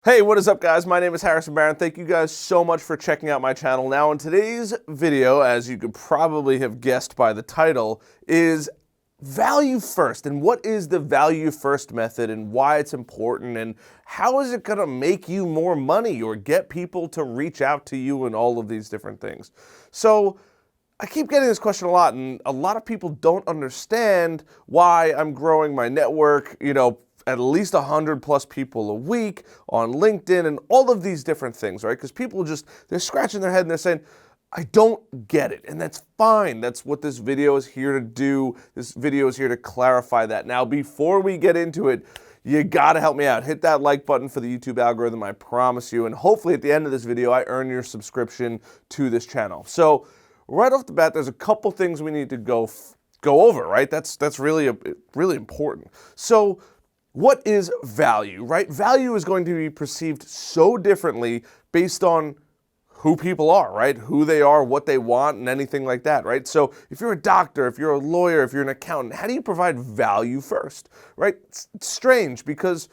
Hey, what is up guys? My name is Harrison Barron. Thank you guys so much for checking out my channel. Now in today's video, as you could probably have guessed by the title, is value first. And what is the value first method and why it's important and how is it gonna make you more money or get people to reach out to you and all of these different things. So I keep getting this question a lot, and a lot of people don't understand why I'm growing my network, at least 100 plus people a week on LinkedIn and all of these different things, right? Because people they're scratching their head and they're saying, I don't get it. And that's fine. That's what this video is here to do. This video is here to clarify that. Now, before we get into it, you gotta help me out. Hit that like button for the YouTube algorithm, I promise you. And hopefully at the end of this video, I earn your subscription to this channel. So right off the bat, there's a couple things we need to go over, right? That's really important. So what is value, right? Value is going to be perceived so differently based on who people are, right? Who they are, what they want, and anything like that, right? So if you're a doctor, if you're a lawyer, if you're an accountant, how do you provide value first, right? It's strange because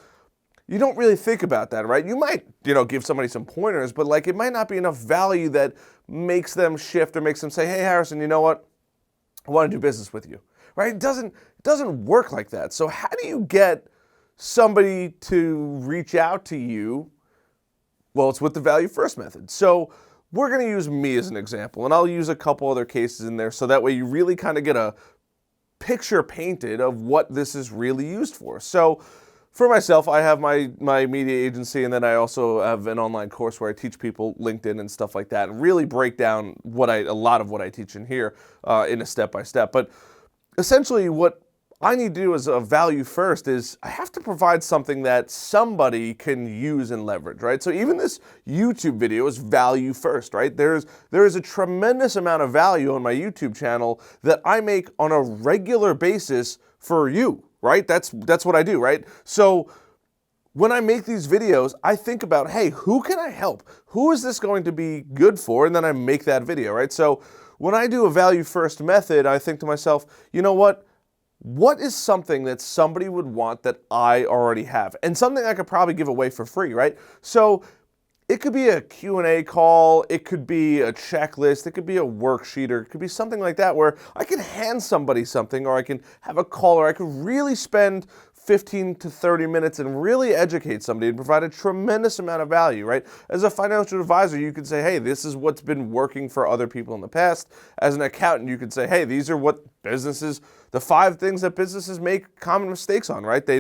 you don't really think about that, right? You might, give somebody some pointers, but it might not be enough value that makes them shift or makes them say, hey, Harrison, you know what? I want to do business with you, right? It doesn't work like that. So how do you get somebody to reach out to you? Well, it's with the value first method. So we're going to use me as an example, and I'll use a couple other cases in there so that way you really kind of get a picture painted of what this is really used for. So for myself, I have my media agency, and then I also have an online course where I teach people LinkedIn and stuff like that, and really break down a lot of what I teach in here in a step-by-step. But essentially what I need to do as a value first is I have to provide something that somebody can use and leverage, right? So even this YouTube video is value first, right? There is a tremendous amount of value on my YouTube channel that I make on a regular basis for you, right? That's what I do, right? So when I make these videos, I think about, hey, who can I help? Who is this going to be good for? And then I make that video, right? So when I do a value first method, I think to myself, you know what? What is something that somebody would want that I already have? And something I could probably give away for free, right? So it could be a Q&A call, it could be a checklist, it could be a worksheet, or it could be something like that where I can hand somebody something, or I can have a call, or I could really spend 15 to 30 minutes and really educate somebody and provide a tremendous amount of value, right? As a financial advisor, you could say, hey, this is what's been working for other people in the past. As an accountant, you could say, hey, these are what the 5 things that businesses make common mistakes on, right? They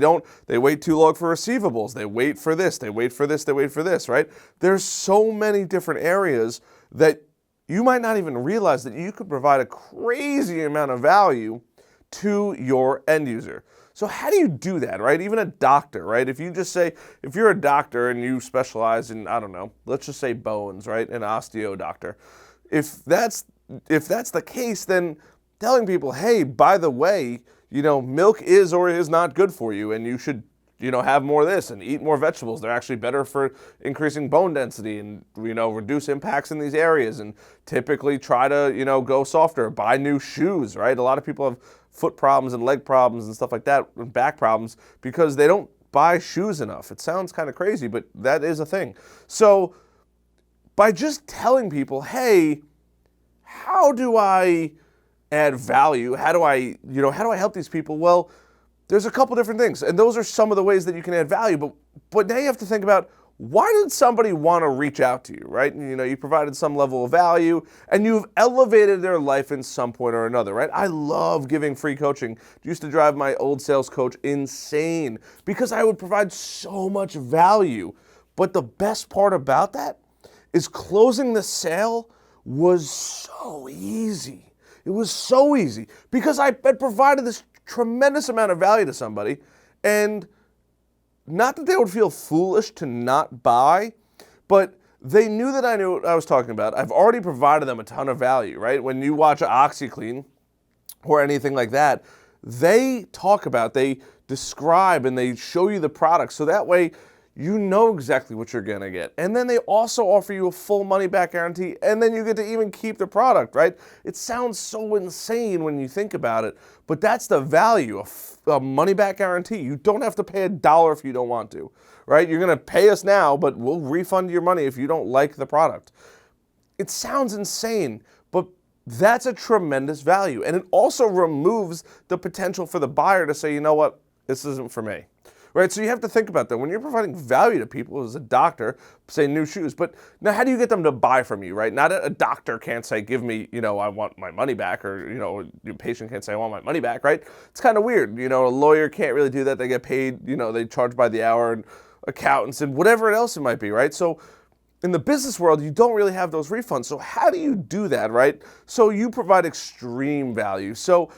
wait too long for receivables. They wait for this, they wait for this, they wait for this, right? There's so many different areas that you might not even realize that you could provide a crazy amount of value to your end user. So how do you do that, right? Even a doctor, right? If you're a doctor and you specialize in, I don't know, let's just say bones, right? An osteo doctor. If that's the case, then telling people, hey, by the way, milk is or is not good for you, and you should, have more of this and eat more vegetables. They're actually better for increasing bone density and, reduce impacts in these areas, and typically try to, go softer, buy new shoes, right? A lot of people have foot problems and leg problems and stuff like that, and back problems, because they don't buy shoes enough. It sounds kind of crazy, but that is a thing. So by just telling people, hey, how do I add value? How do I help these people? Well, there's a couple different things, and those are some of the ways that you can add value, but now you have to think about, why did somebody want to reach out to you, right? You provided some level of value, and you've elevated their life in some point or another, right? I love giving free coaching. It used to drive my old sales coach insane because I would provide so much value. But the best part about that is closing the sale was so easy. It was so easy because I had provided this tremendous amount of value to somebody, and not that they would feel foolish to not buy, but they knew that I knew what I was talking about. I've already provided them a ton of value, right? When you watch OxyClean or anything like that, they describe and they show you the product. So that way, you know exactly what you're gonna get. And then they also offer you a full money back guarantee, and then you get to even keep the product, right? It sounds so insane when you think about it, but that's the value of a money back guarantee. You don't have to pay a dollar if you don't want to, right? You're gonna pay us now, but we'll refund your money if you don't like the product. It sounds insane, but that's a tremendous value. And it also removes the potential for the buyer to say, you know what, this isn't for me. Right, so you have to think about that when you're providing value to people as a doctor, say new shoes. But now, how do you get them to buy from you? Right, not a doctor can't say, "Give me, I want my money back," or your patient can't say, "I want my money back." Right? It's kind of weird. A lawyer can't really do that. They get paid. They charge by the hour, and accountants and whatever else it might be. Right? So in the business world, you don't really have those refunds. So how do you do that? Right? So you provide extreme value. So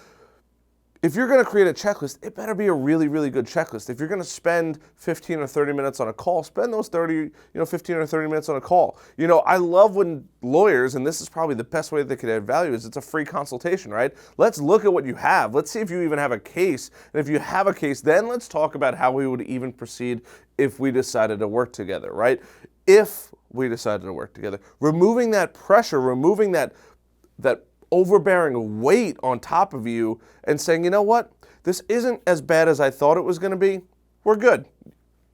if you're going to create a checklist, it better be a really, really good checklist. If you're going to spend 15 or 30 minutes on a call, spend those 15 or 30 minutes on a call. I love when lawyers, and this is probably the best way they could add value, is it's a free consultation, right? Let's look at what you have. Let's see if you even have a case. And if you have a case, then let's talk about how we would even proceed if we decided to work together, right? If we decided to work together. Removing that pressure, removing that overbearing weight on top of you and saying, you know what, this isn't as bad as I thought it was going to be, we're good.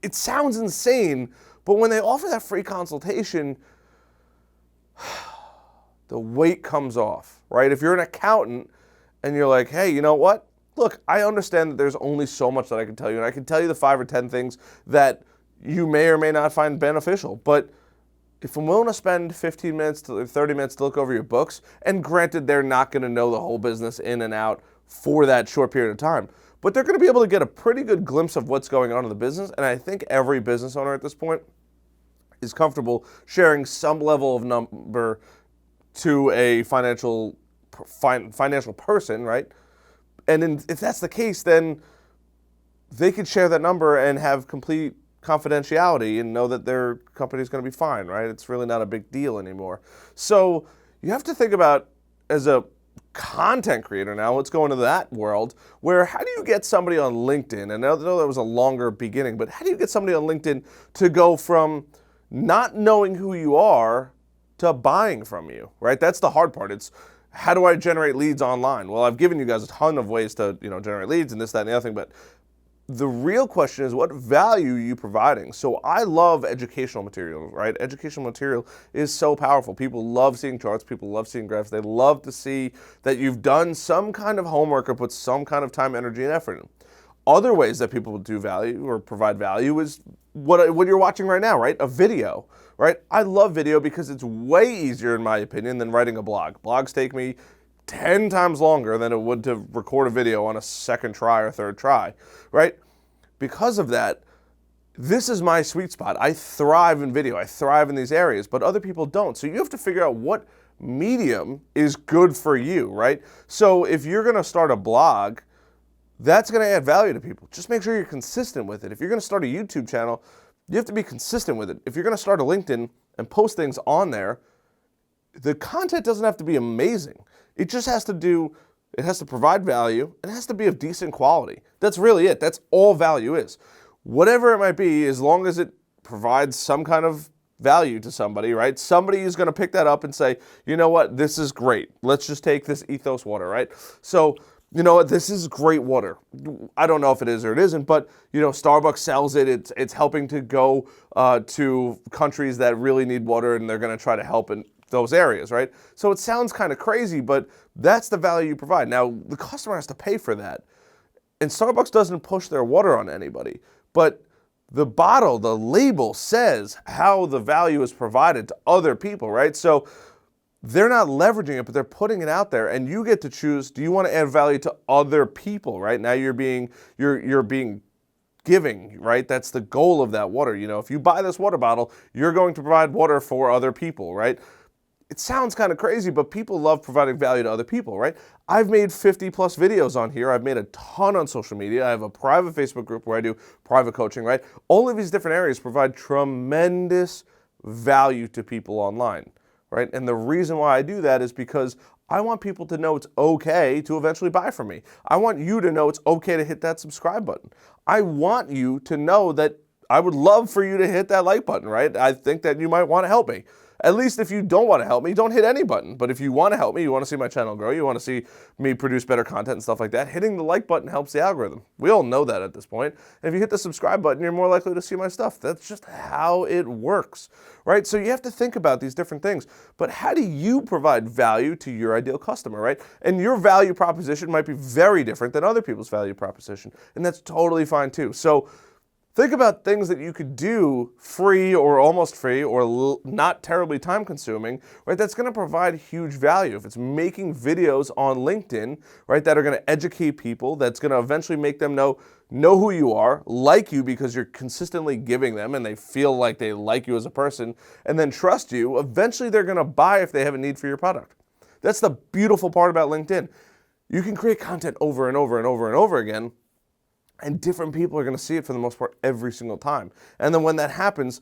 It sounds insane, but when they offer that free consultation, the weight comes off, right? If you're an accountant and you're like, hey, you know what, look, I understand that there's only so much that I can tell you, and I can tell you the 5 or 10 things that you may or may not find beneficial, but if I'm willing to spend 15 minutes to 30 minutes to look over your books, and granted they're not going to know the whole business in and out for that short period of time, but they're going to be able to get a pretty good glimpse of what's going on in the business, and I think every business owner at this point is comfortable sharing some level of number to a financial person, right? And if that's the case, then they could share that number and have complete confidentiality and know that their company is going to be fine, right? It's really not a big deal anymore. So you have to think about, as a content creator now, let's go into that world, where how do you get somebody on LinkedIn, and I know that was a longer beginning, but how do you get somebody on LinkedIn to go from not knowing who you are to buying from you, right? That's the hard part. It's how do I generate leads online? Well, I've given you guys a ton of ways to generate leads and this, that, and the other thing, but the real question is, what value are you providing? So I love educational material, right? Educational material is so powerful. People love seeing charts. People love seeing graphs. They love to see that you've done some kind of homework or put some kind of time, energy, and effort in. Other ways that people do value or provide value is what you're watching right now, right? A video, right? I love video because it's way easier, in my opinion, than writing a blog. Blogs take me 10 times longer than it would to record a video on a second try or third try, right? Because of that, this is my sweet spot. I thrive in video. I thrive in these areas, but other people don't. So you have to figure out what medium is good for you, right? So if you're going to start a blog, that's going to add value to people. Just make sure you're consistent with it. If you're going to start a YouTube channel, you have to be consistent with it. If you're going to start a LinkedIn and post things on there, the content doesn't have to be amazing. It just has to provide value, and it has to be of decent quality. That's really it. That's all value is. Whatever it might be, as long as it provides some kind of value to somebody, right? Somebody is going to pick that up and say, you know what, this is great. Let's just take this Ethos water, right? So, you know what, this is great water. I don't know if it is or it isn't, but Starbucks sells it. It's helping to go to countries that really need water, and they're going to try to help in those areas, right? So it sounds kind of crazy, but that's the value you provide. Now, the customer has to pay for that. And Starbucks doesn't push their water on anybody, but the bottle, the label says how the value is provided to other people, right? So they're not leveraging it, but they're putting it out there, and you get to choose, do you want to add value to other people, right? Now you're being giving, right? That's the goal of that water. If you buy this water bottle, you're going to provide water for other people, right? It sounds kind of crazy, but people love providing value to other people, right? I've made 50 plus videos on here. I've made a ton on social media. I have a private Facebook group where I do private coaching, right? All of these different areas provide tremendous value to people online, right? And the reason why I do that is because I want people to know it's okay to eventually buy from me. I want you to know it's okay to hit that subscribe button. I want you to know that I would love for you to hit that like button, right? I think that you might want to help me. At least if you don't want to help me, don't hit any button. But if you want to help me, you want to see my channel grow, you want to see me produce better content and stuff like that, hitting the like button helps the algorithm. We all know that at this point. And if you hit the subscribe button, you're more likely to see my stuff. That's just how it works, right? So you have to think about these different things. But how do you provide value to your ideal customer, right? And your value proposition might be very different than other people's value proposition. And that's totally fine too. So think about things that you could do free or almost free or not terribly time consuming, right? That's going to provide huge value. If it's making videos on LinkedIn, right, that are going to educate people, that's going to eventually make them know who you are, like you because you're consistently giving them and they feel like they like you as a person and then trust you, eventually they're going to buy if they have a need for your product. That's the beautiful part about LinkedIn. You can create content over and over and over and over again, and different people are going to see it for the most part every single time. And then when that happens,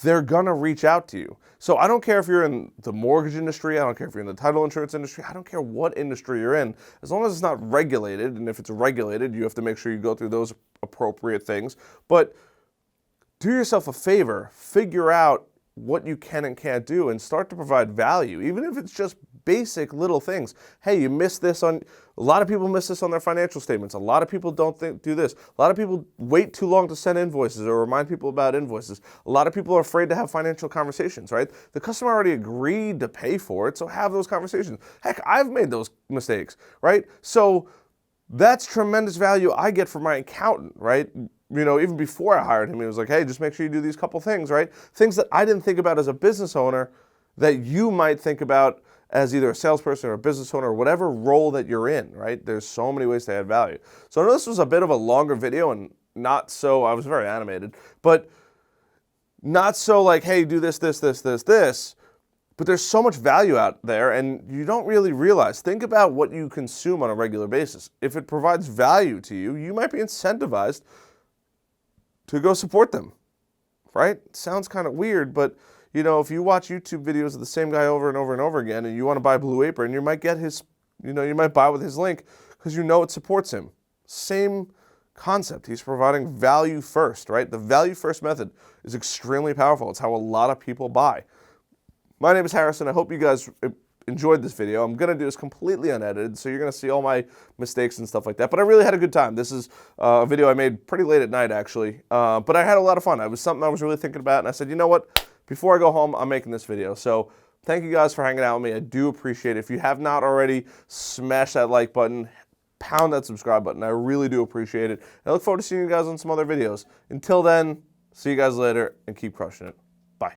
they're going to reach out to you. So I don't care if you're in the mortgage industry, I don't care if you're in the title insurance industry, I don't care what industry you're in, as long as it's not regulated, and if it's regulated, you have to make sure you go through those appropriate things. But do yourself a favor, figure out what you can and can't do and start to provide value, even if it's just basic little things. Hey, you missed this on, a lot of people miss this on their financial statements. A lot of people don't do this. A lot of people wait too long to send invoices or remind people about invoices. A lot of people are afraid to have financial conversations, right? The customer already agreed to pay for it, so have those conversations. Heck, I've made those mistakes, right? So that's tremendous value I get from my accountant, right? You know, even before I hired him, he was like, hey, just make sure you do these couple things, right? Things that I didn't think about as a business owner that you might think about as either a salesperson or a business owner or whatever role that you're in, right? There's so many ways to add value. So I know this was a bit of a longer video and not so, I was very animated, but not so like, hey, do this, this, this, this, this. But there's so much value out there and you don't really realize. Think about what you consume on a regular basis. If it provides value to you, you might be incentivized to go support them, right? Sounds kind of weird, but you know, if you watch YouTube videos of the same guy over and over and over again and you want to buy Blue Apron, you might get his, you know, you might buy with his link because you know it supports him. Same concept. He's providing value first, right? The value first method is extremely powerful. It's how a lot of people buy. My name is Harrison. I hope you guys enjoyed this video. I'm going to do this completely unedited, so you're going to see all my mistakes and stuff like that. But I really had a good time. This is a video I made pretty late at night, actually. But I had a lot of fun. It was something I was really thinking about, and I said, you know what? Before I go home, I'm making this video. So thank you guys for hanging out with me. I do appreciate it. If you have not already, smash that like button, pound that subscribe button. I really do appreciate it. I look forward to seeing you guys on some other videos. Until then, see you guys later and keep crushing it. Bye.